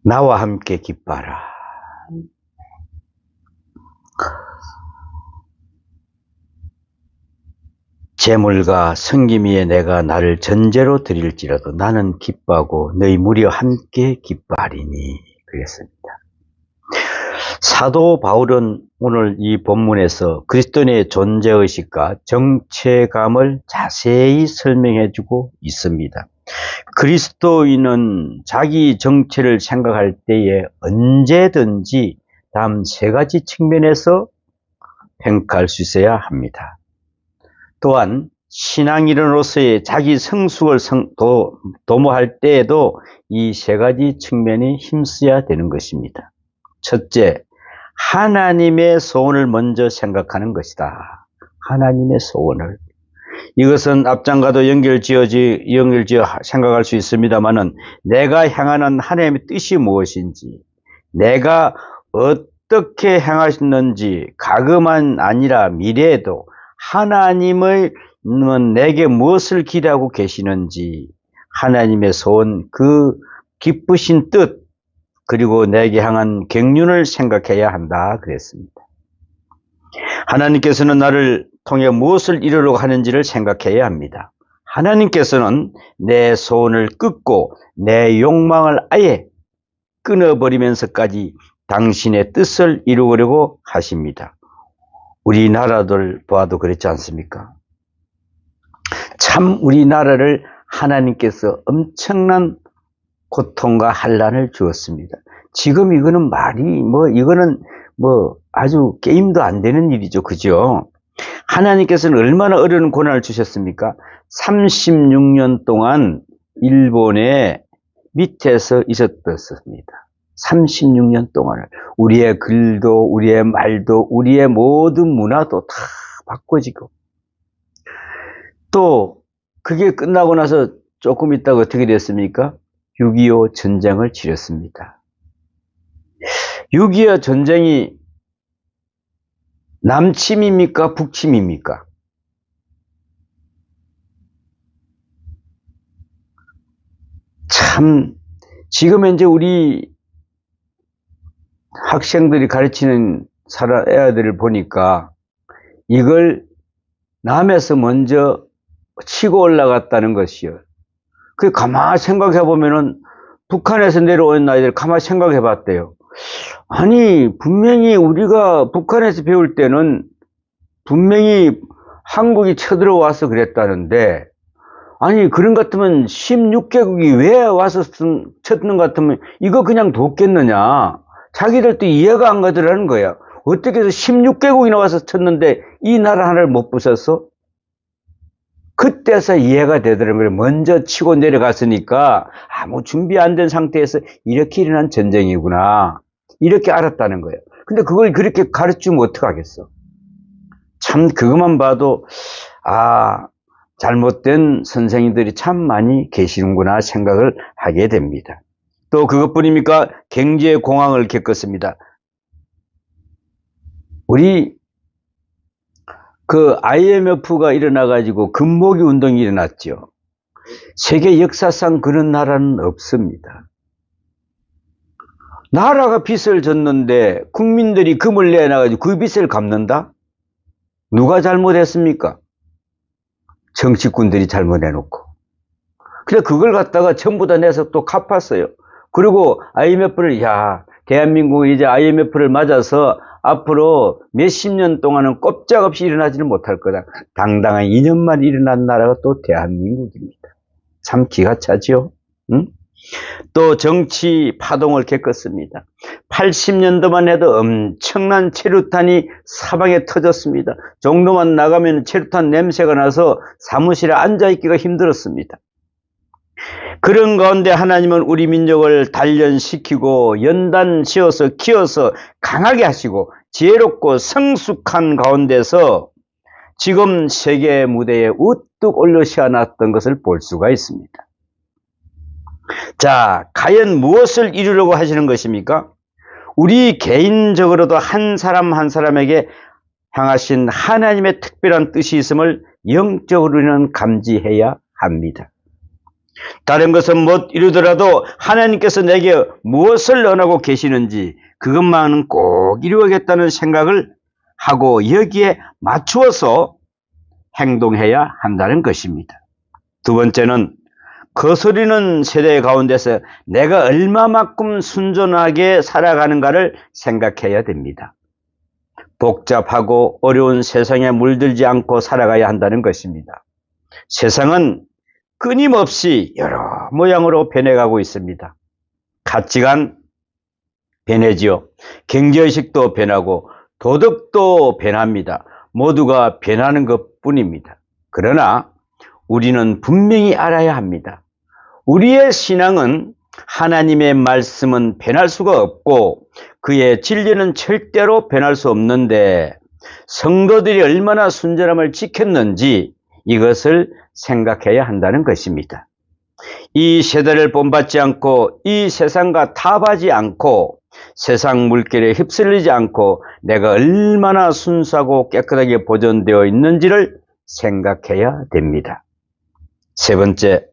나와 함께 기뻐하라. 재물과 성김 위에 내가 나를 전제로 드릴지라도 나는 기뻐하고 너희 무리와 함께 기뻐하리니 그랬습니다. 사도 바울은 오늘 이 본문에서 그리스도인의 존재의식과 정체감을 자세히 설명해 주고 있습니다. 그리스도인은 자기 정체를 생각할 때에 언제든지 다음 세 가지 측면에서 평가할 수 있어야 합니다. 또한 신앙인으로서의 자기 성숙을 도모할 때에도 이 세 가지 측면이 힘써야 되는 것입니다. 첫째, 하나님의 소원을 먼저 생각하는 것이다. 하나님의 소원을. 이것은 앞장과도 연결지어 생각할 수 있습니다만은 내가 향하는 하나님의 뜻이 무엇인지, 내가 어떻게 행하시는지, 가금만 아니라 미래에도 하나님은 내게 무엇을 기대하고 계시는지, 하나님의 소원, 그 기쁘신 뜻, 그리고 내게 향한 경륜을 생각해야 한다 그랬습니다. 하나님께서는 나를 통해 무엇을 이루려고 하는지를 생각해야 합니다. 하나님께서는 내 소원을 끊고 내 욕망을 아예 끊어버리면서까지 당신의 뜻을 이루려고 하십니다. 우리나라들 봐도 그렇지 않습니까? 참 우리나라를 하나님께서 엄청난 고통과 환난을 주었습니다. 지금 이거는 이거는 아주 게임도 안 되는 일이죠. 그죠? 하나님께서는 얼마나 어려운 고난을 주셨습니까? 36년 동안 일본의 밑에서 있었습니다. 36년 동안을. 우리의 글도, 우리의 말도, 우리의 모든 문화도 다 바꿔지고. 또, 그게 끝나고 나서 조금 있다가 어떻게 됐습니까? 6.25 전쟁을 치렀습니다. 6.25 전쟁이 남침입니까? 북침입니까? 참, 지금 현재 우리 학생들이 가르치는 애들을 보니까 이걸 남에서 먼저 치고 올라갔다는 것이요. 그 가만히 생각해 보면은 북한에서 내려온 아이들 가만히 생각해 봤대요. 아니, 분명히 우리가 북한에서 배울 때는 분명히 한국이 쳐들어와서 그랬다는데, 아니, 그런 것 같으면 16개국이 왜 와서 쳤는 것 같으면 이거 그냥 돕겠느냐. 자기들도 이해가 안 가더라는 거야. 어떻게 해서 16개국이나 와서 쳤는데 이 나라 하나를 못 부쉈어? 그때서 이해가 되더라는 거예요. 먼저 치고 내려갔으니까 아무 준비 안 된 상태에서 이렇게 일어난 전쟁이구나. 이렇게 알았다는 거예요. 근데 그걸 그렇게 가르치면 어떡하겠어? 참 그것만 봐도 잘못된 선생님들이 참 많이 계시는구나 생각을 하게 됩니다. 또 그것뿐입니까? 경제 공황을 겪었습니다. 우리 IMF가 일어나가지고 금모기 운동이 일어났죠. 세계 역사상 그런 나라는 없습니다. 나라가 빚을 졌는데 국민들이 금을 내놔가지고 그 빚을 갚는다? 누가 잘못했습니까? 정치꾼들이 잘못해놓고. 그래 그걸 갖다가 전부 다 내서 또 갚았어요. 그리고 IMF를 대한민국이 이제 IMF를 맞아서 앞으로 몇십 년 동안은 꼼짝없이 일어나지는 못할 거다. 당당한 2년만 일어난 나라가 또 대한민국입니다. 참 기가 차죠. 응? 또 정치 파동을 겪었습니다. 80년도만 해도 엄청난 체류탄이 사방에 터졌습니다. 종로만 나가면 체류탄 냄새가 나서 사무실에 앉아있기가 힘들었습니다. 그런 가운데 하나님은 우리 민족을 단련시키고 연단 지어서 키워서 강하게 하시고 지혜롭고 성숙한 가운데서 지금 세계 무대에 우뚝 올려세워놨던 것을 볼 수가 있습니다. 자, 과연 무엇을 이루려고 하시는 것입니까? 우리 개인적으로도 한 사람 한 사람에게 향하신 하나님의 특별한 뜻이 있음을 영적으로는 감지해야 합니다. 다른 것은 못 이루더라도 하나님께서 내게 무엇을 원하고 계시는지 그것만은 꼭 이루어야겠다는 생각을 하고 여기에 맞추어서 행동해야 한다는 것입니다. 두 번째는 거스르는 세대 가운데서 내가 얼마만큼 순전하게 살아가는가를 생각해야 됩니다. 복잡하고 어려운 세상에 물들지 않고 살아가야 한다는 것입니다. 세상은 끊임없이 여러 모양으로 변해가고 있습니다. 가치관 변하지요. 경제의식도 변하고 도덕도 변합니다. 모두가 변하는 것뿐입니다. 그러나 우리는 분명히 알아야 합니다. 우리의 신앙은 하나님의 말씀은 변할 수가 없고 그의 진리는 절대로 변할 수 없는데 성도들이 얼마나 순전함을 지켰는지 이것을 생각해야 한다는 것입니다. 이 세대를 본받지 않고 이 세상과 타협하지 않고 세상 물결에 휩쓸리지 않고 내가 얼마나 순수하고 깨끗하게 보존되어 있는지를 생각해야 됩니다. 세 번째,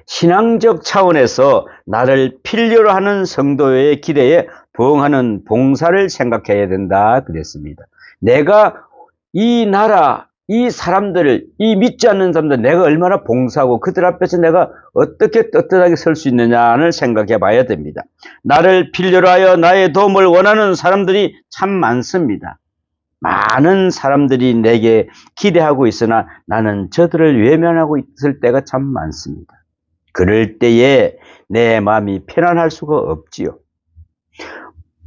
신앙적 차원에서 나를 필요로 하는 성도의 기대에 부응하는 봉사를 생각해야 된다 그랬습니다. 내가 이 나라, 이 사람들을, 이 믿지 않는 사람들 내가 얼마나 봉사하고 그들 앞에서 내가 어떻게 떳떳하게 설 수 있느냐를 생각해 봐야 됩니다. 나를 필요로 하여 나의 도움을 원하는 사람들이 참 많습니다. 많은 사람들이 내게 기대하고 있으나 나는 저들을 외면하고 있을 때가 참 많습니다. 그럴 때에 내 마음이 편안할 수가 없지요.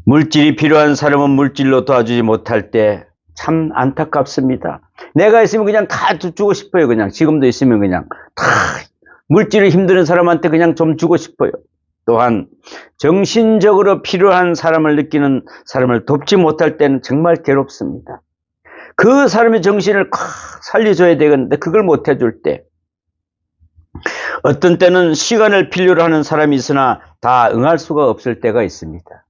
물질이 필요한 사람은 물질로 도와주지 못할 때 참 안타깝습니다. 내가 있으면 그냥 다 주고 싶어요. 그냥 지금도 있으면 그냥 다 물질이 힘드는 사람한테 그냥 좀 주고 싶어요. 또한 정신적으로 필요한 사람을 느끼는 사람을 돕지 못할 때는 정말 괴롭습니다. 그 사람의 정신을 콱 살려줘야 되겠는데 그걸 못 해줄 때, 어떤 때는 시간을 필요로 하는 사람이 있으나 다 응할 수가 없을 때가 있습니다.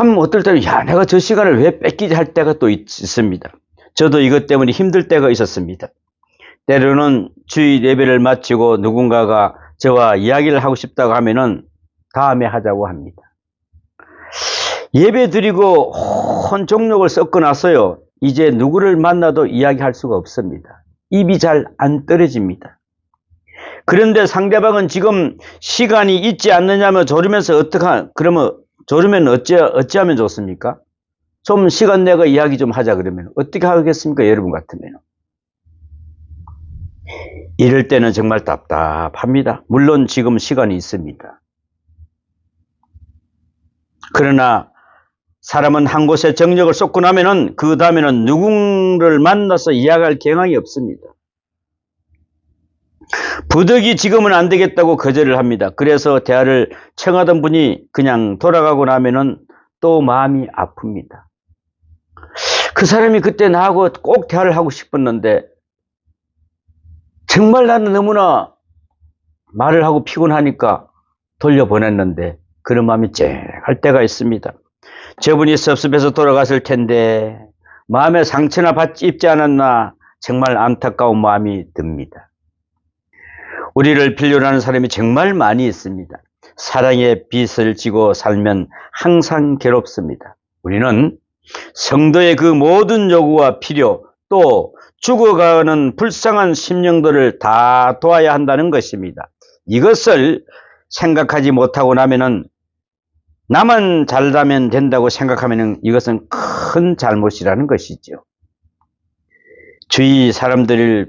참 어떨 때는 내가 저 시간을 왜 뺏기지 할 때가 또 있습니다. 저도 이것 때문에 힘들 때가 있었습니다. 때로는 주일 예배를 마치고 누군가가 저와 이야기를 하고 싶다고 하면은 다음에 하자고 합니다. 예배 드리고 온 종록을 섞어 놨어요. 이제 누구를 만나도 이야기할 수가 없습니다. 입이 잘 안 떨어집니다. 그런데 상대방은 지금 시간이 있지 않느냐며 조르면서 그러면 조르면 어찌하면 좋습니까? 좀 시간 내가 이야기 좀 하자 그러면 어떻게 하겠습니까? 여러분 같으면. 이럴 때는 정말 답답합니다. 물론 지금 시간이 있습니다. 그러나 사람은 한 곳에 정력을 쏟고 나면은 그 다음에는 누군가를 만나서 이야기할 경향이 없습니다. 부득이 지금은 안 되겠다고 거절을 합니다. 그래서 대화를 청하던 분이 그냥 돌아가고 나면은 또 마음이 아픕니다. 그 사람이 그때 나하고 꼭 대화를 하고 싶었는데 정말 나는 너무나 말을 하고 피곤하니까 돌려보냈는데 그런 마음이 쨍할 때가 있습니다. 저분이 섭섭해서 돌아갔을 텐데 마음에 상처나 입지 않았나 정말 안타까운 마음이 듭니다. 우리를 필요로 하는 사람이 정말 많이 있습니다. 사랑의 빚을 지고 살면 항상 괴롭습니다. 우리는 성도의 그 모든 요구와 필요, 또 죽어가는 불쌍한 심령들을 다 도와야 한다는 것입니다. 이것을 생각하지 못하고 나면은 나만 잘하면 된다고 생각하면은 이것은 큰 잘못이라는 것이죠. 주위 사람들이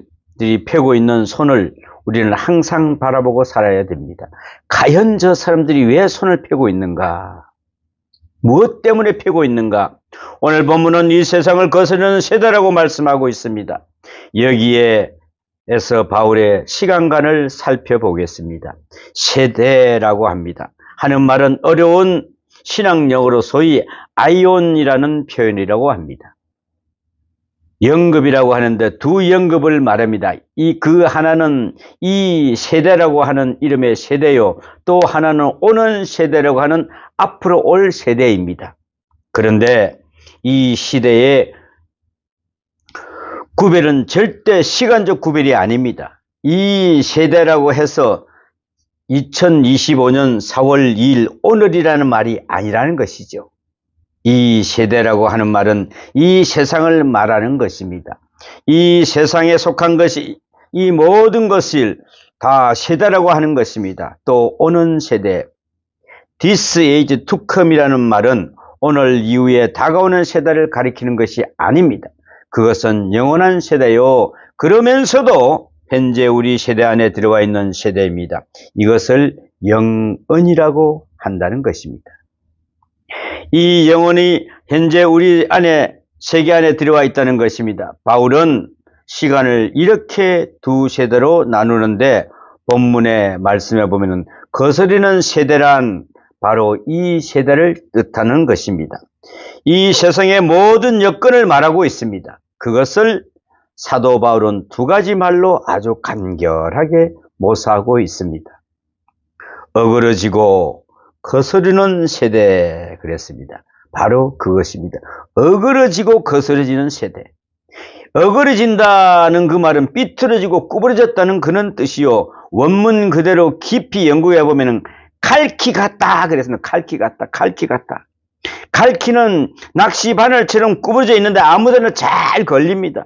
펴고 있는 손을 우리는 항상 바라보고 살아야 됩니다. 과연 저 사람들이 왜 손을 펴고 있는가? 무엇 때문에 펴고 있는가? 오늘 본문은 이 세상을 거스르는 세대라고 말씀하고 있습니다. 여기에서 바울의 시간관을 살펴보겠습니다. 세대라고 합니다. 하는 말은 어려운 신학용어로 소위 아이온이라는 표현이라고 합니다. 연급이라고 하는데 두 연급을 말합니다. 그 하나는 이 세대라고 하는 이름의 세대요. 또 하나는 오는 세대라고 하는 앞으로 올 세대입니다. 그런데 이 시대의 구별은 절대 시간적 구별이 아닙니다. 이 세대라고 해서 2025년 4월 2일 오늘이라는 말이 아니라는 것이죠. 이 세대라고 하는 말은 이 세상을 말하는 것입니다. 이 세상에 속한 것이 이 모든 것을 다 세대라고 하는 것입니다. 또 오는 세대, This age to come이라는 말은 오늘 이후에 다가오는 세대를 가리키는 것이 아닙니다. 그것은 영원한 세대요. 그러면서도 현재 우리 세대 안에 들어와 있는 세대입니다. 이것을 영언이라고 한다는 것입니다. 이 영혼이 현재 우리 안에 세계 안에 들어와 있다는 것입니다. 바울은 시간을 이렇게 두 세대로 나누는데 본문의 말씀에 보면은 거스리는 세대란 바로 이 세대를 뜻하는 것입니다. 이 세상의 모든 여건을 말하고 있습니다. 그것을 사도 바울은 두 가지 말로 아주 간결하게 묘사하고 있습니다. 어그러지고 거스르는 세대 그랬습니다. 바로 그것입니다. 어그러지고 거스러지는 세대. 어그러진다는 그 말은 삐뚤어지고 구부러졌다는 그런 뜻이요. 원문 그대로 깊이 연구해 보면은 칼키 같다 그랬습니다. 칼키 같다. 칼키 같다. 칼키는 낚시 바늘처럼 구부러져 있는데 아무데나 잘 걸립니다.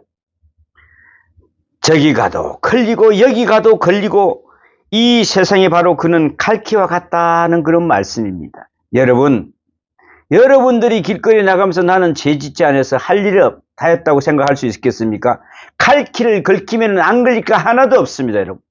저기 가도 걸리고 여기 가도 걸리고 이 세상이 바로 그는 칼키와 같다는 그런 말씀입니다. 여러분들이 길거리 나가면서 나는 죄 짓지 않아서 할 일이 다 했다고 생각할 수 있겠습니까? 칼키를 걸키면 안 걸릴 거 하나도 없습니다, 여러분.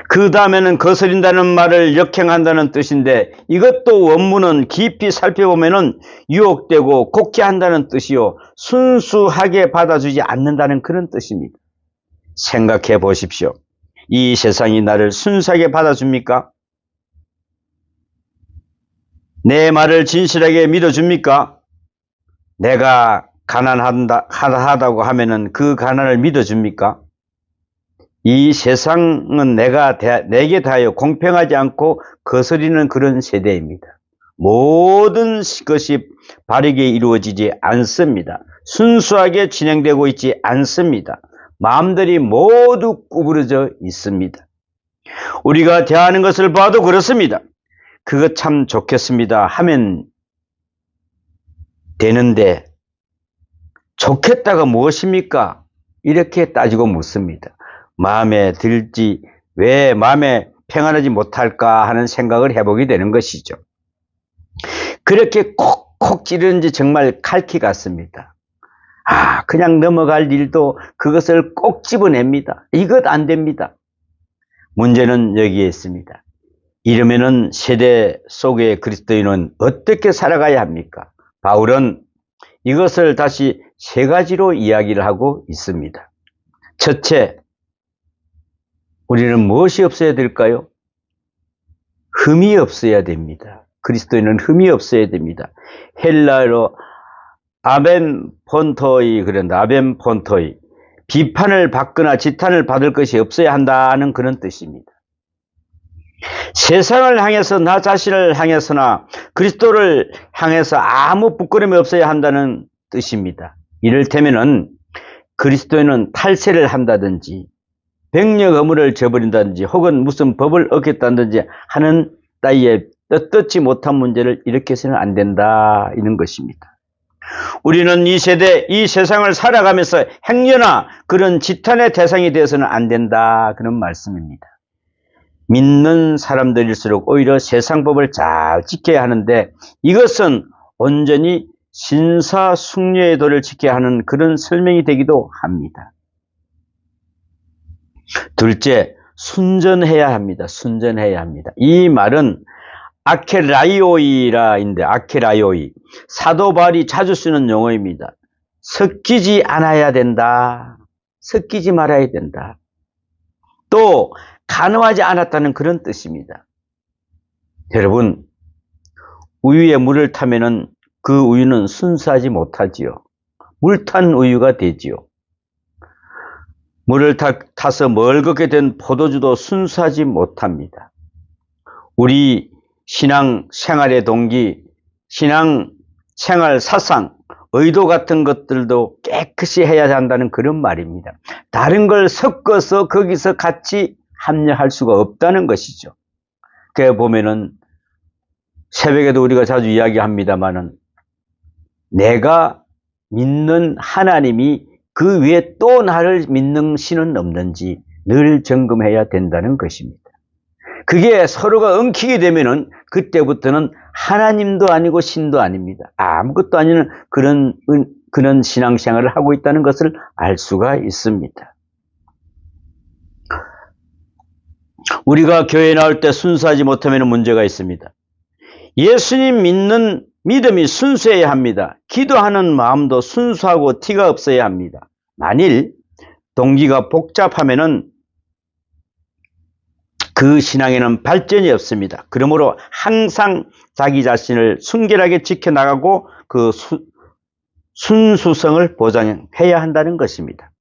그 다음에는 거스린다는 말을 역행한다는 뜻인데 이것도 원문은 깊이 살펴보면은 유혹되고 곡해한다는 뜻이요. 순수하게 받아주지 않는다는 그런 뜻입니다. 생각해 보십시오. 이 세상이 나를 순수하게 받아줍니까? 내 말을 진실하게 믿어줍니까? 내가 가난하다고 하면은 그 가난을 믿어줍니까? 이 세상은 내게 대하여 공평하지 않고 거스리는 그런 세대입니다. 모든 것이 바르게 이루어지지 않습니다. 순수하게 진행되고 있지 않습니다. 마음들이 모두 구부러져 있습니다. 우리가 대하는 것을 봐도 그렇습니다. 그거 참 좋겠습니다 하면 되는데 좋겠다가 무엇입니까? 이렇게 따지고 묻습니다. 마음에 들지 왜 마음에 평안하지 못할까 하는 생각을 해보게 되는 것이죠. 그렇게 콕콕 찌르는지 정말 칼키 같습니다. 그냥 넘어갈 일도 그것을 꼭 집어냅니다. 이것 안 됩니다. 문제는 여기에 있습니다. 이러면은 세대 속의 그리스도인은 어떻게 살아가야 합니까? 바울은 이것을 다시 세 가지로 이야기를 하고 있습니다. 첫째, 우리는 무엇이 없어야 될까요? 흠이 없어야 됩니다. 그리스도인은 흠이 없어야 됩니다. 헬라어로 아벤폰토이 그런다. 아벤폰토이. 비판을 받거나 지탄을 받을 것이 없어야 한다는 그런 뜻입니다. 세상을 향해서 나 자신을 향해서나 그리스도를 향해서 아무 부끄러움이 없어야 한다는 뜻입니다. 이를테면은 그리스도인은 탈세를 한다든지 병력 의무를 저버린다든지 혹은 무슨 법을 어겼다든지 하는 따위에 떳떳지 못한 문제를 일으켜서는 안 된다 이런 것입니다. 우리는 이 세대, 이 세상을 살아가면서 행여나 그런 지탄의 대상이 되어서는 안 된다 그런 말씀입니다. 믿는 사람들일수록 오히려 세상법을 잘 지켜야 하는데 이것은 온전히 신사숙녀의 도를 지켜야 하는 그런 설명이 되기도 합니다. 둘째, 순전해야 합니다. 순전해야 합니다. 이 말은 아케라이오이라인데 아케라이오이 사도 바울이 자주 쓰는 용어입니다. 섞이지 않아야 된다. 섞이지 말아야 된다. 또 간호하지 않았다는 그런 뜻입니다. 여러분, 우유에 물을 타면은 그 우유는 순수하지 못하지요. 물탄 우유가 되지요. 물을 타서 멀겋게 된 포도주도 순수하지 못합니다. 우리 신앙 생활의 동기, 신앙 생활 사상, 의도 같은 것들도 깨끗이 해야 한다는 그런 말입니다. 다른 걸 섞어서 거기서 같이 합력할 수가 없다는 것이죠. 그래 보면은 새벽에도 우리가 자주 이야기합니다마는 내가 믿는 하나님이 그 외에 또 나를 믿는 신은 없는지 늘 점검해야 된다는 것입니다. 그게 서로가 엉키게 되면은 그때부터는 하나님도 아니고 신도 아닙니다. 아무것도 아닌 그런 신앙생활을 하고 있다는 것을 알 수가 있습니다. 우리가 교회에 나올 때 순수하지 못하면 문제가 있습니다. 예수님 믿는 믿음이 순수해야 합니다. 기도하는 마음도 순수하고 티가 없어야 합니다. 만일 동기가 복잡하면은 그 신앙에는 발전이 없습니다. 그러므로 항상 자기 자신을 순결하게 지켜나가고 그 순수성을 보장해야 한다는 것입니다.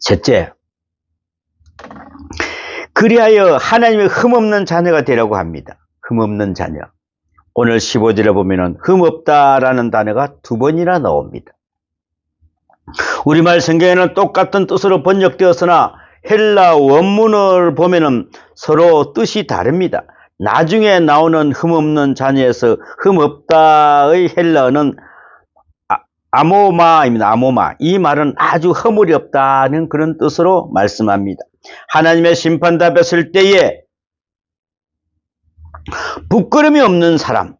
셋째, 그리하여 하나님의 흠없는 자녀가 되라고 합니다. 흠없는 자녀. 오늘 15절에 보면은 흠없다라는 단어가 2번이나 나옵니다. 우리말 성경에는 똑같은 뜻으로 번역되었으나 헬라 원문을 보면은 서로 뜻이 다릅니다. 나중에 나오는 흠없는 자녀에서 흠없다의 헬라어는 아모마입니다. 아모마. 이 말은 아주 허물이 없다는 그런 뜻으로 말씀합니다. 하나님의 심판대 앞에 설 때에 부끄러움이 없는 사람으로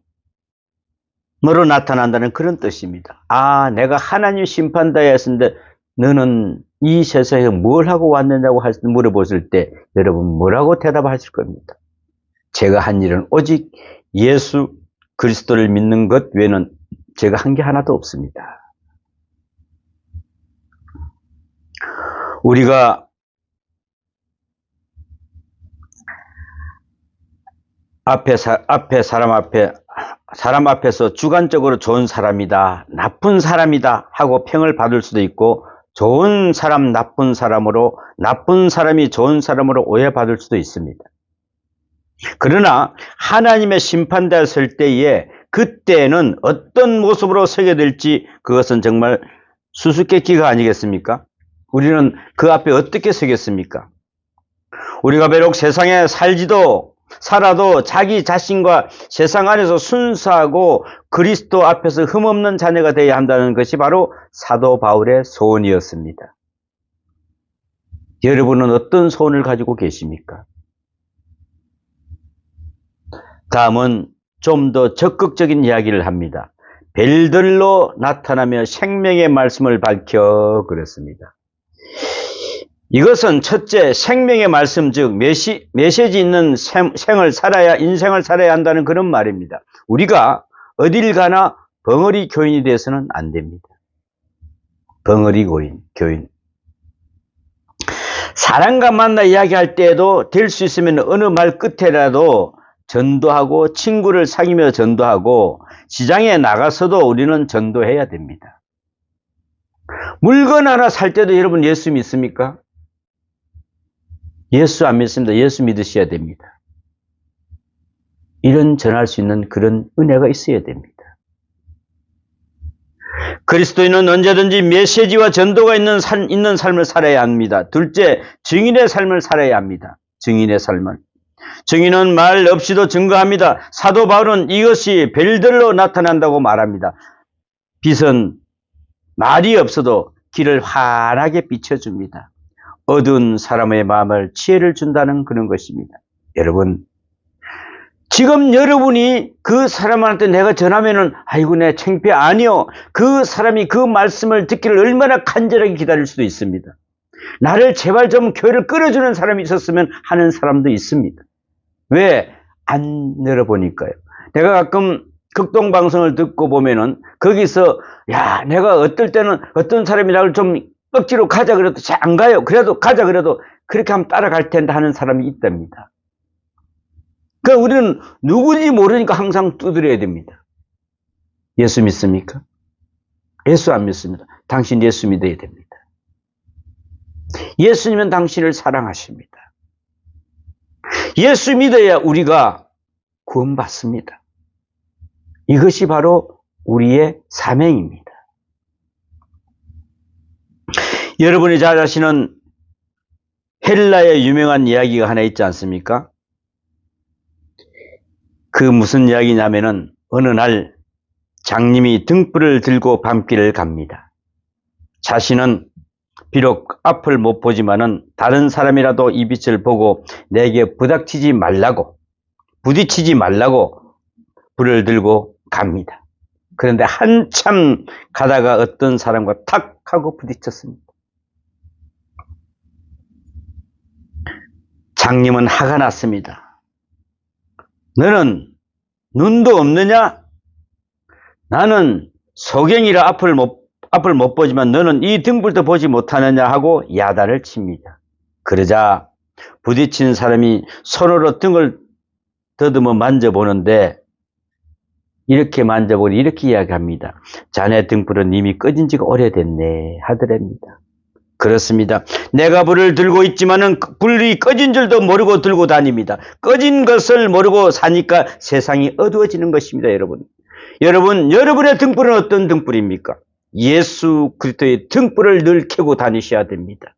나타난다는 그런 뜻입니다. 아, 내가 하나님 심판대에 섰는데 너는 이 세상에 뭘 하고 왔느냐고 물어보실 때 여러분 뭐라고 대답하실 겁니다. 제가 한 일은 오직 예수 그리스도를 믿는 것 외에는 제가 한 게 하나도 없습니다. 우리가 사람 앞에서 주관적으로 좋은 사람이다, 나쁜 사람이다 하고 평을 받을 수도 있고, 좋은 사람, 나쁜 사람으로, 나쁜 사람이 좋은 사람으로 오해받을 수도 있습니다. 그러나 하나님의 심판대에 설 때에 그때는 어떤 모습으로 서게 될지 그것은 정말 수수께끼가 아니겠습니까? 우리는 그 앞에 어떻게 서겠습니까? 우리가 비록 세상에 살아도 자기 자신과 세상 안에서 순수하고 그리스도 앞에서 흠없는 자녀가 되어야 한다는 것이 바로 사도 바울의 소원이었습니다. 여러분은 어떤 소원을 가지고 계십니까? 다음은 좀 더 적극적인 이야기를 합니다. 별들로 나타나며 생명의 말씀을 밝혀 그랬습니다. 이것은 첫째, 생명의 말씀, 즉 메시지 있는 인생을 살아야 한다는 그런 말입니다. 우리가 어딜 가나 벙어리 교인이 돼서는 안 됩니다. 벙어리 교인. 사람과 만나 이야기할 때에도 될 수 있으면 어느 말 끝에라도 전도하고, 친구를 사귀며 전도하고, 시장에 나가서도 우리는 전도해야 됩니다. 물건 하나 살 때도 여러분 예수 믿습니까? 예수 안 믿습니다. 예수 믿으셔야 됩니다. 이런 전할 수 있는 그런 은혜가 있어야 됩니다. 그리스도인은 언제든지 메시지와 전도가 있는 삶을 살아야 합니다. 둘째, 증인의 삶을 살아야 합니다. 증인의 삶을. 증인은 말 없이도 증거합니다. 사도 바울은 이것이 별들로 나타난다고 말합니다. 빛은 말이 없어도 길을 환하게 비춰줍니다. 어두운 사람의 마음을 지혜를 준다는 그런 것입니다. 여러분, 지금 여러분이 그 사람한테 내가 전하면은 아이고 내 창피해. 아니요. 그 사람이 그 말씀을 듣기를 얼마나 간절하게 기다릴 수도 있습니다. 나를 제발 좀 교회를 끌어주는 사람이 있었으면 하는 사람도 있습니다. 왜? 안 열어보니까요. 내가 가끔 극동방송을 듣고 보면은 거기서 야, 내가 어떨 때는 어떤 사람이 나를 좀 억지로 가자 그래도 잘 안 가요. 그래도 가자 그래도 그렇게 하면 따라갈 텐데 하는 사람이 있답니다. 그러니까 우리는 누구인지 모르니까 항상 두드려야 됩니다. 예수 믿습니까? 예수 안 믿습니다. 당신 예수 믿어야 됩니다. 예수님은 당신을 사랑하십니다. 예수 믿어야 우리가 구원받습니다. 이것이 바로 우리의 사명입니다. 여러분이 잘 아시는 헬라의 유명한 이야기가 하나 있지 않습니까? 그 무슨 이야기냐면은 어느 날 장님이 등불을 들고 밤길을 갑니다. 자신은 비록 앞을 못 보지만은 다른 사람이라도 이 빛을 보고 내게 부딪히지 말라고 불을 들고 갑니다. 그런데 한참 가다가 어떤 사람과 탁 하고 부딪혔습니다. 장님은 화가 났습니다. 너는 눈도 없느냐? 나는 소경이라 앞을 못 보지만 너는 이 등불도 보지 못하느냐 하고 야단을 칩니다. 그러자 부딪힌 사람이 손으로 등을 더듬어 만져보는데 이렇게 만져보니 이렇게 이야기합니다. 자네 등불은 이미 꺼진 지가 오래됐네 하더랍니다. 그렇습니다. 내가 불을 들고 있지만은 불이 꺼진 줄도 모르고 들고 다닙니다. 꺼진 것을 모르고 사니까 세상이 어두워지는 것입니다. 여러분의 등불은 어떤 등불입니까? 예수 그리스도의 등불을 늘 켜고 다니셔야 됩니다.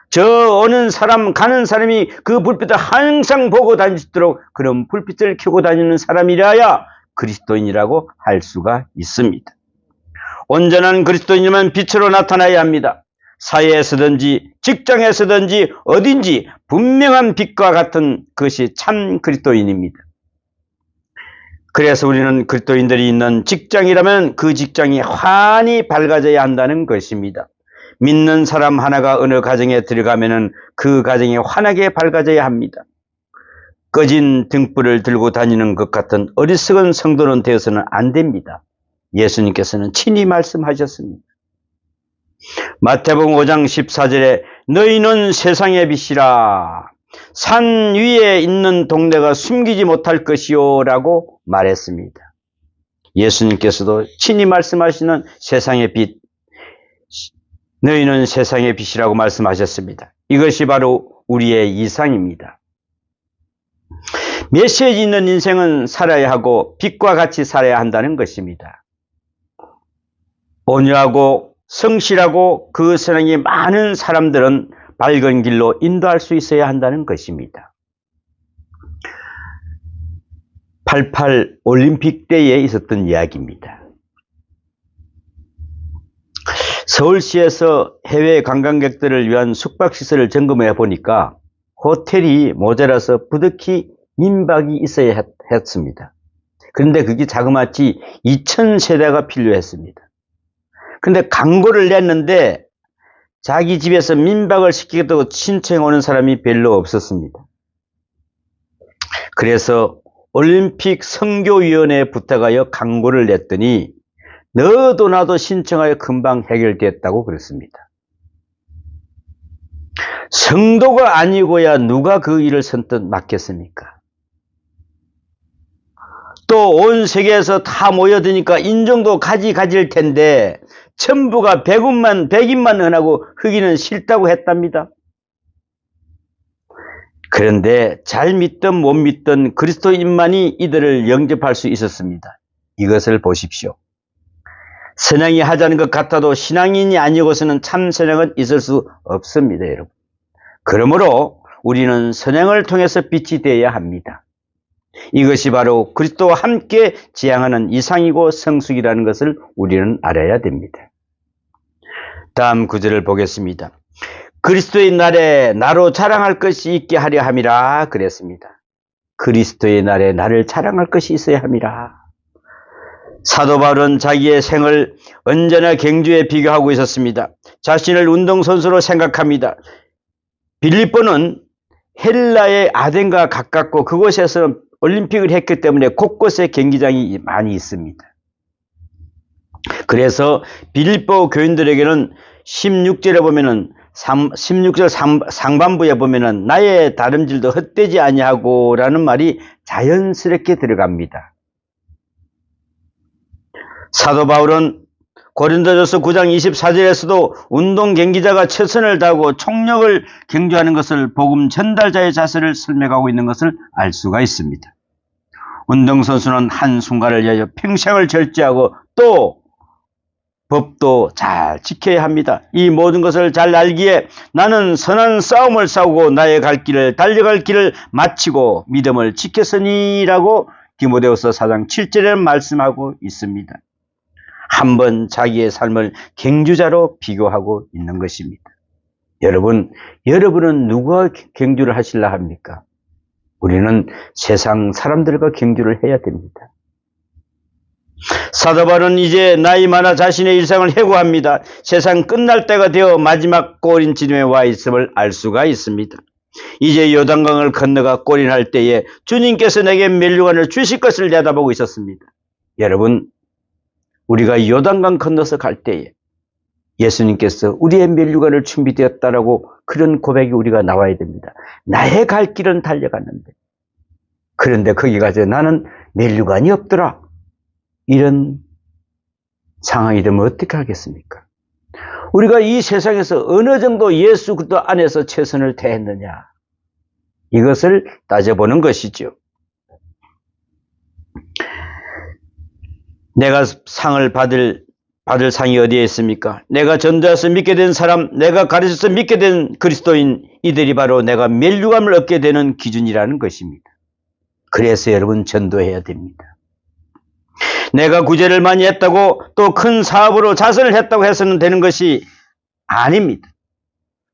저 오는 사람 가는 사람이 그 불빛을 항상 보고 다니도록 그런 불빛을 켜고 다니는 사람이라야 그리스도인이라고 할 수가 있습니다. 온전한 그리스도인이면 빛으로 나타나야 합니다. 사회에서든지 직장에서든지 어딘지 분명한 빛과 같은 것이 참 그리스도인입니다. 그래서 우리는 그리스도인들이 있는 직장이라면 그 직장이 환히 밝아져야 한다는 것입니다. 믿는 사람 하나가 어느 가정에 들어가면은 그 가정이 환하게 밝아져야 합니다. 꺼진 등불을 들고 다니는 것 같은 어리석은 성도는 되어서는 안 됩니다. 예수님께서는 친히 말씀하셨습니다. 마태복음 5장 14절에 너희는 세상의 빛이라 산 위에 있는 동네가 숨기지 못할 것이요 라고 말했습니다. 예수님께서도 친히 말씀하시는 세상의 빛, 너희는 세상의 빛이라고 말씀하셨습니다. 이것이 바로 우리의 이상입니다. 메시지 있는 인생은 살아야 하고 빛과 같이 살아야 한다는 것입니다. 온유하고 성실하고 그 세상에 많은 사람들은 밝은 길로 인도할 수 있어야 한다는 것입니다. 88 올림픽 때에 있었던 이야기입니다. 서울시에서 해외 관광객들을 위한 숙박시설을 점검해 보니까 호텔이 모자라서 부득이 민박이 있어야 했습니다. 그런데 그게 자그마치 2,000세대가 필요했습니다. 근데 광고를 냈는데 자기 집에서 민박을 시키겠다고 신청해 오는 사람이 별로 없었습니다. 그래서 올림픽 선교위원회에 부탁하여 광고를 냈더니 너도 나도 신청하여 금방 해결됐다고 그랬습니다. 성도가 아니고야 누가 그 일을 선뜻 맡겠습니까? 또 온 세계에서 다 모여드니까 인정도 가질 텐데 전부가 백인만 은하고 흑인은 싫다고 했답니다. 그런데 잘 믿든 못 믿든 그리스도인만이 이들을 영접할 수 있었습니다. 이것을 보십시오. 선양이 하자는 것 같아도 신앙인이 아니고서는 참 선양은 있을 수 없습니다, 여러분. 그러므로 우리는 선양을 통해서 빛이 되어야 합니다. 이것이 바로 그리스도와 함께 지향하는 이상이고 성숙이라는 것을 우리는 알아야 됩니다. 다음 구절을 보겠습니다. 그리스도의 날에 나로 자랑할 것이 있게 하려 함이라 그랬습니다. 그리스도의 날에 나를 자랑할 것이 있어야 함이라. 사도 바울은 자기의 생을 언제나 경주에 비교하고 있었습니다. 자신을 운동선수로 생각합니다. 빌립보는 헬라의 아덴과 가깝고 그곳에서 올림픽을 했기 때문에 곳곳에 경기장이 많이 있습니다. 그래서 빌립보 교인들에게는 16절에 보면은 16절 상반부에 보면은 나의 다름질도 헛되지 아니하고 라는 말이 자연스럽게 들어갑니다. 사도 바울은 고린도전서 9장 24절에서도 운동 경기자가 최선을 다하고 총력을 경주하는 것을 복음 전달자의 자세를 설명하고 있는 것을 알 수가 있습니다. 운동선수는 한순간을 위하여 평생을 절제하고 또 법도 잘 지켜야 합니다. 이 모든 것을 잘 알기에 나는 선한 싸움을 싸우고 나의 갈 길을 달려갈 길을 마치고 믿음을 지켰으니라고 디모데후서 4장 7절에 말씀하고 있습니다. 한번 자기의 삶을 경주자로 비교하고 있는 것입니다. 여러분은 누구와 경주를 하시려 합니까? 우리는 세상 사람들과 경주를 해야 됩니다. 사도 바울은 이제 나이 많아 자신의 일상을 회고합니다. 세상 끝날 때가 되어 마지막 꼬린지름에 와 있음을 알 수가 있습니다. 이제 요단강을 건너가 꼬린할 때에 주님께서 내게 면류관을 주실 것을 내다보고 있었습니다. 여러분, 우리가 요단강 건너서 갈 때에 예수님께서 우리의 면류관을 준비되었다라고 그런 고백이 우리가 나와야 됩니다. 나의 갈 길은 달려갔는데 그런데 거기 가서 나는 면류관이 없더라. 이런 상황이 되면 어떻게 하겠습니까? 우리가 이 세상에서 어느 정도 예수 그리스도 안에서 최선을 다했느냐, 이것을 따져보는 것이죠. 내가 상을 받을 상이 어디에 있습니까? 내가 전도해서 믿게 된 사람, 내가 가르쳐서 믿게 된 그리스도인, 이들이 바로 내가 면류관을 얻게 되는 기준이라는 것입니다. 그래서 여러분 전도해야 됩니다. 내가 구제를 많이 했다고 또 큰 사업으로 자선을 했다고 해서는 되는 것이 아닙니다.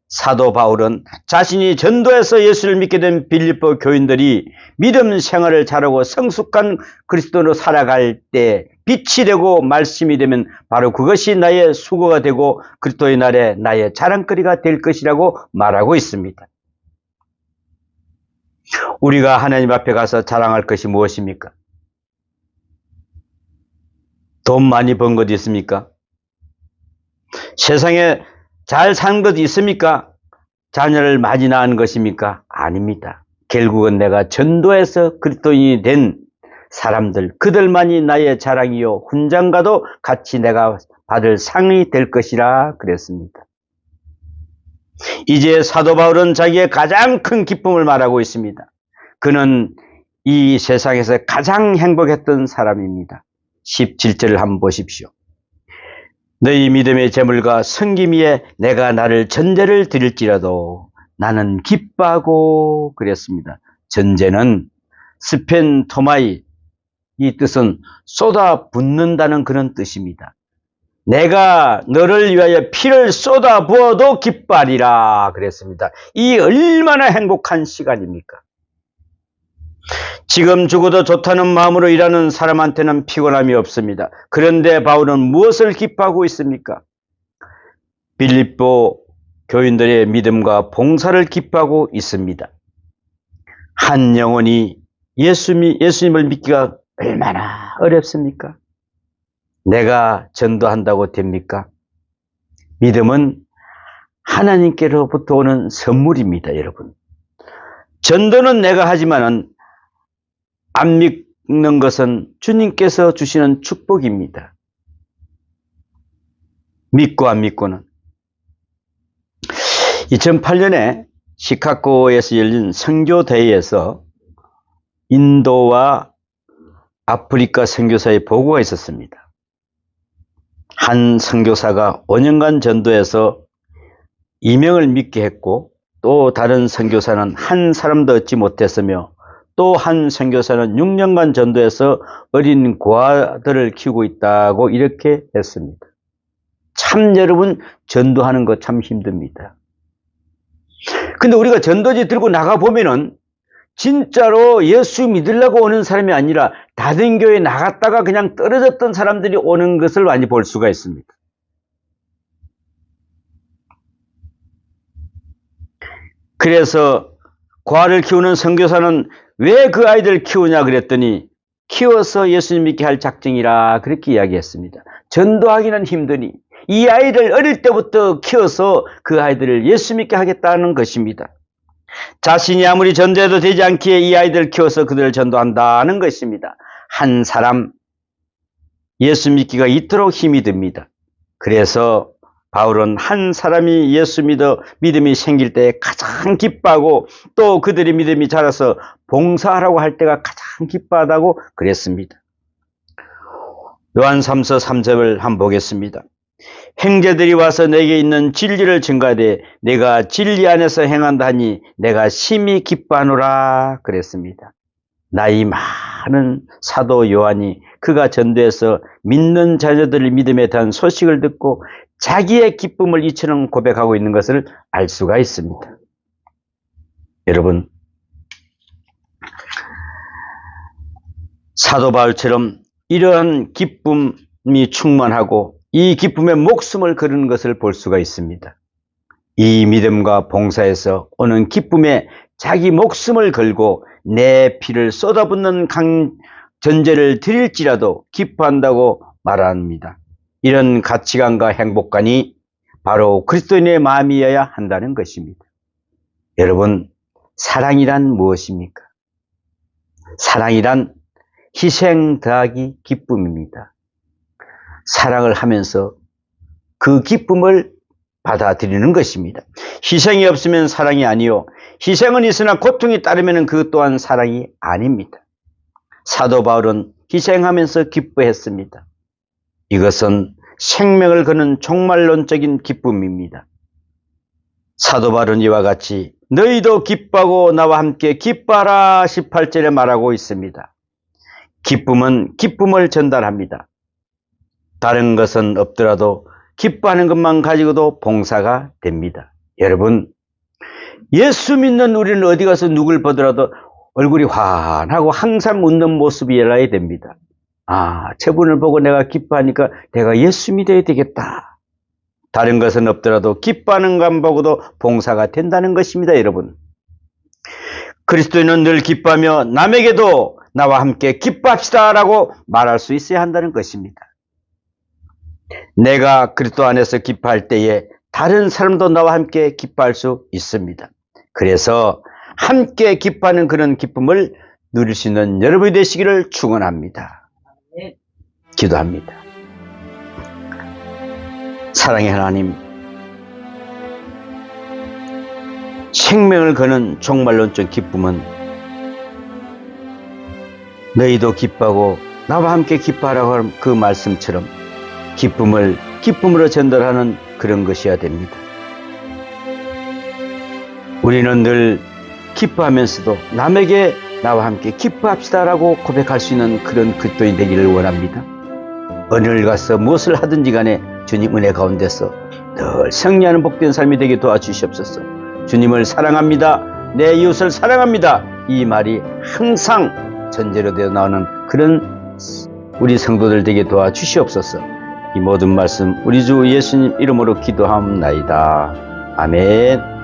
사도 바울은 자신이 전도해서 예수를 믿게 된 빌립보 교인들이 믿음 생활을 잘하고 성숙한 그리스도로 살아갈 때 빛이 되고 말씀이 되면 바로 그것이 나의 수고가 되고 그리스도의 날에 나의 자랑거리가 될 것이라고 말하고 있습니다. 우리가 하나님 앞에 가서 자랑할 것이 무엇입니까? 돈 많이 번 것 있습니까? 세상에 잘 산 것 있습니까? 자녀를 많이 낳은 것입니까? 아닙니다. 결국은 내가 전도해서 그리스도인이 된 사람들, 그들만이 나의 자랑이요 훈장과도 같이 내가 받을 상이 될 것이라 그랬습니다. 이제 사도 바울은 자기의 가장 큰 기쁨을 말하고 있습니다. 그는 이 세상에서 가장 행복했던 사람입니다. 17절을 한번 보십시오. 너희 믿음의 재물과 섬김 위에 내가 나를 전제를 드릴지라도 나는 기뻐하고 그랬습니다. 전제는 스펜토마이, 이 뜻은 쏟아붓는다는 그런 뜻입니다. 내가 너를 위하여 피를 쏟아부어도 기뻐하리라 그랬습니다. 이 얼마나 행복한 시간입니까? 지금 죽어도 좋다는 마음으로 일하는 사람한테는 피곤함이 없습니다. 그런데 바울은 무엇을 기뻐하고 있습니까? 빌립보 교인들의 믿음과 봉사를 기뻐하고 있습니다. 한 영혼이 예수님을 믿기가 얼마나 어렵습니까? 내가 전도한다고 됩니까? 믿음은 하나님께로부터 오는 선물입니다, 여러분. 전도는 내가 하지만은 안 믿는 것은 주님께서 주시는 축복입니다. 믿고 안 믿고는. 2008년에 시카고에서 열린 선교대회에서 인도와 아프리카 선교사의 보고가 있었습니다. 한 선교사가 5년간 전도해서 2명을 믿게 했고, 또 다른 선교사는 한 사람도 얻지 못했으며, 또 한 선교사는 6년간 전도해서 어린 고아들을 키우고 있다고 이렇게 했습니다. 참 여러분, 전도하는 거 참 힘듭니다. 근데 우리가 전도지 들고 나가보면은 진짜로 예수 믿으려고 오는 사람이 아니라 다른 교회 나갔다가 그냥 떨어졌던 사람들이 오는 것을 많이 볼 수가 있습니다. 그래서 고아를 키우는 선교사는 왜 그 아이들을 키우냐 그랬더니 키워서 예수님 믿게 할 작정이라 그렇게 이야기했습니다. 전도하기는 힘드니 이 아이를 어릴 때부터 키워서 그 아이들을 예수 믿게 하겠다는 것입니다. 자신이 아무리 전도해도 되지 않기에 이 아이들을 키워서 그들을 전도한다는 것입니다. 한 사람 예수 믿기가 이토록 힘이 듭니다. 그래서 바울은 한 사람이 예수 믿음이 생길 때 가장 기뻐하고 또 그들의 믿음이 자라서 봉사하라고 할 때가 가장 기뻐하다고 그랬습니다. 요한 3서 3절을 한번 보겠습니다. 형제들이 와서 내게 있는 진리를 증가하되 내가 진리 안에서 행한다 하니 내가 심히 기뻐하노라 그랬습니다. 나이 많은 사도 요한이 그가 전도해서 믿는 자녀들의 믿음에 대한 소식을 듣고 자기의 기쁨을 이처럼 고백하고 있는 것을 알 수가 있습니다. 여러분, 사도 바울처럼 이러한 기쁨이 충만하고 이 기쁨에 목숨을 거는 것을 볼 수가 있습니다. 이 믿음과 봉사에서 오는 기쁨에 자기 목숨을 걸고 내 피를 쏟아붓는 전제를 드릴지라도 기뻐한다고 말합니다. 이런 가치관과 행복관이 바로 그리스도인의 마음이어야 한다는 것입니다. 여러분, 사랑이란 무엇입니까? 사랑이란 희생 더하기 기쁨입니다. 사랑을 하면서 그 기쁨을 받아들이는 것입니다. 희생이 없으면 사랑이 아니요, 희생은 있으나 고통이 따르면 그것 또한 사랑이 아닙니다. 사도 바울은 희생하면서 기뻐했습니다. 이것은 생명을 거는 종말론적인 기쁨입니다. 사도 바울은 이와 같이 너희도 기뻐하고 나와 함께 기뻐하라 18절에 말하고 있습니다. 기쁨은 기쁨을 전달합니다. 다른 것은 없더라도 기뻐하는 것만 가지고도 봉사가 됩니다. 여러분, 예수 믿는 우리는 어디 가서 누굴 보더라도 얼굴이 환하고 항상 웃는 모습이어야 됩니다. 아, 저분을 보고 내가 기뻐하니까 내가 예수 믿어야 되겠다. 다른 것은 없더라도 기뻐하는 것 보고도 봉사가 된다는 것입니다, 여러분. 그리스도인은 늘 기뻐하며 남에게도 나와 함께 기뻐합시다 라고 말할 수 있어야 한다는 것입니다. 내가 그리스도 안에서 기뻐할 때에 다른 사람도 나와 함께 기뻐할 수 있습니다. 그래서 함께 기뻐하는 그런 기쁨을 누릴 수 있는 여러분이 되시기를 축원합니다. 기도합니다. 사랑의 하나님, 생명을 거는 종말론적 기쁨은 너희도 기뻐하고 나와 함께 기뻐하라고 하는 그 말씀처럼 기쁨을 기쁨으로 전달하는 그런 것이어야 됩니다. 우리는 늘 기뻐하면서도 남에게 나와 함께 기뻐합시다라고 고백할 수 있는 그런 그리스도인이 되기를 원합니다. 어디를 가서 무엇을 하든지 간에 주님 은혜 가운데서 늘 승리하는 복된 삶이 되게 도와주시옵소서. 주님을 사랑합니다. 내 이웃을 사랑합니다. 이 말이 항상 전제로 되어 나오는 그런 우리 성도들 되게 도와주시옵소서. 이 모든 말씀 우리 주 예수님 이름으로 기도하옵나이다. 아멘.